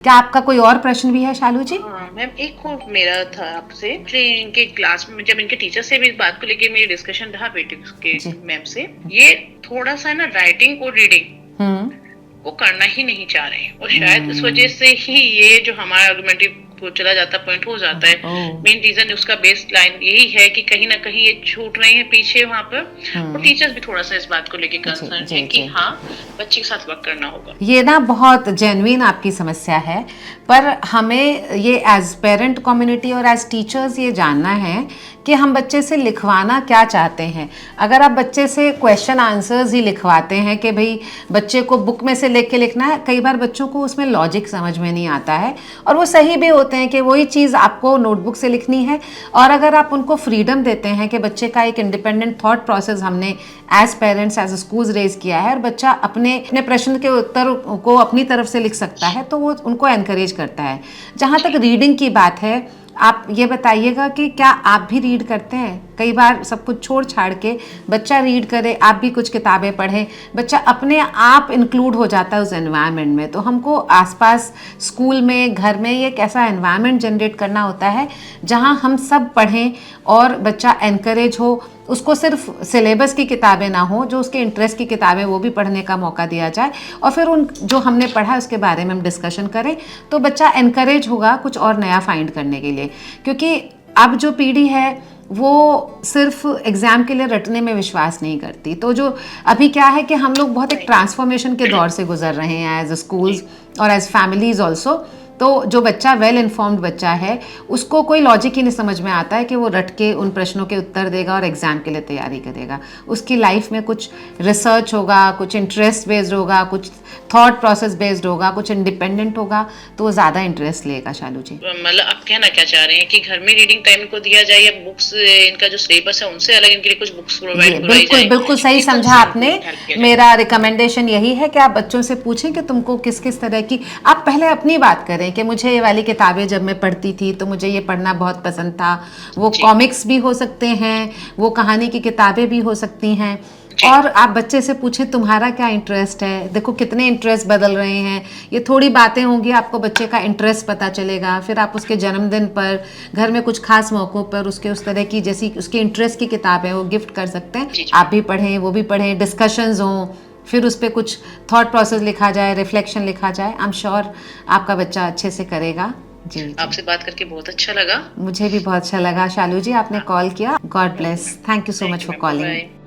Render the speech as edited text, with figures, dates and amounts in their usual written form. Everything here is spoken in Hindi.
क्या आपका कोई और प्रश्न भी है शालू जी? हाँ मैम, एक और मेरा था आपसे, इनके क्लास में जब इनके टीचर से भी इस बात को लेके मेरी डिस्कशन रहा बेटे के जी। मैम से, ये थोड़ा सा ना राइटिंग और रीडिंग हम्म। वो करना ही नहीं चाह रहे हैं, और शायद इस वजह से ही ये जो हमारा आर्गुमेंटिव वो चला जाता पॉइंट हो जाता है। मेन रीजन उसका बेस लाइन यही है कि कहीं ना कहीं ये छूट रहे हैं पीछे वहाँ पर, और टीचर्स भी थोड़ा सा इस बात को लेके कंसर्न है कि हाँ बच्चे के साथ वर्क करना होगा। ये ना बहुत जेन्युइन आपकी समस्या है, पर हमें ये एज पेरेंट कम्युनिटी और एज टीचर्स ये जानना है कि हम बच्चे से लिखवाना क्या चाहते हैं। अगर आप बच्चे से क्वेश्चन आंसर्स ही लिखवाते हैं कि भाई बच्चे को बुक में से लिख के लिखना है, कई बार बच्चों को उसमें लॉजिक समझ में नहीं आता है, और वो सही भी होते हैं कि वही चीज़ आपको नोटबुक से लिखनी है। और अगर आप उनको फ्रीडम देते हैं कि बच्चे का एक इंडिपेंडेंट थॉट प्रोसेस हमने as parents as schools raise किया है, और बच्चा अपने अपने प्रश्न के उत्तर को अपनी तरफ से लिख सकता है, तो वो उनको एनकरेज करता है। जहाँ तक रीडिंग की बात है, आप ये बताइएगा कि क्या आप भी रीड करते हैं? कई बार सब कुछ छोड़ छाड़ के बच्चा रीड करे, आप भी कुछ किताबें पढ़ें, बच्चा अपने आप इंक्लूड हो जाता है उस एनवायरनमेंट में। तो हमको आसपास स्कूल में, घर में एक ऐसा एनवायरनमेंट जनरेट करना होता है जहां हम सब पढ़ें और बच्चा एनकरेज हो। उसको सिर्फ सिलेबस की किताबें ना हो, जो उसके इंटरेस्ट की किताबें वो भी पढ़ने का मौका दिया जाए, और फिर उन जो हमने पढ़ा उसके बारे में हम डिस्कशन करें, तो बच्चा एनकरेज होगा कुछ और नया फाइंड करने के लिए। क्योंकि अब जो पीढ़ी है वो सिर्फ एग्ज़ाम के लिए रटने में विश्वास नहीं करती। तो जो अभी क्या है कि हम लोग बहुत एक ट्रांसफॉर्मेशन के दौर से गुजर रहे हैं एज स्कूल्स और एज फैमिलीज ऑल्सो। तो जो बच्चा वेल इन्फॉर्म्ड बच्चा है, उसको कोई लॉजिक ही नहीं समझ में आता है कि वो रट के उन प्रश्नों के उत्तर देगा और एग्ज़ाम के लिए तैयारी करेगा। उसकी लाइफ में कुछ रिसर्च होगा, कुछ इंटरेस्ट बेस्ड होगा, कुछ थॉट प्रोसेस बेस्ड होगा, कुछ इंडिपेंडेंट होगा, तो वो ज़्यादा इंटरेस्ट लेगा। शालू जी, मतलब आप कहना क्या चाह रहे हैं कि घर में रीडिंग टाइम को दिया जाए, या बुक्स इनका जो सिलेबस है उनसे अलग इनके लिए कुछ बुक्स प्रोवाइड कराई बिल्कुल जाए? बिल्कुल सही समझा आपने। मेरा रिकमेंडेशन यही है कि आप बच्चों से पूछें कि तुमको किस किस तरह की, आप पहले अपनी बात करें कि मुझे ये वाली किताबें जब मैं पढ़ती थी तो मुझे ये पढ़ना बहुत पसंद था। वो कॉमिक्स भी हो सकते हैं, वो कहानी की किताबें भी हो सकती हैं। और आप बच्चे से पूछें तुम्हारा क्या इंटरेस्ट है। देखो कितने इंटरेस्ट बदल रहे हैं, ये थोड़ी बातें होंगी, आपको बच्चे का इंटरेस्ट पता चलेगा। फिर आप उसके जन्मदिन पर, घर में कुछ खास मौक़ों पर उसके उस तरह की जैसी उसके इंटरेस्ट की किताब है वो गिफ्ट कर सकते हैं। आप भी पढ़ें, वो भी पढ़ें, डिस्कशंस हों, फिर उस पर कुछ थॉट प्रोसेस लिखा जाए, रिफ्लेक्शन लिखा जाए। आई एम श्योर आपका बच्चा अच्छे से करेगा। जी, आपसे बात करके बहुत अच्छा लगा। मुझे भी बहुत अच्छा लगा। शालू जी, आपने कॉल किया। God bless. Thank you so much for calling.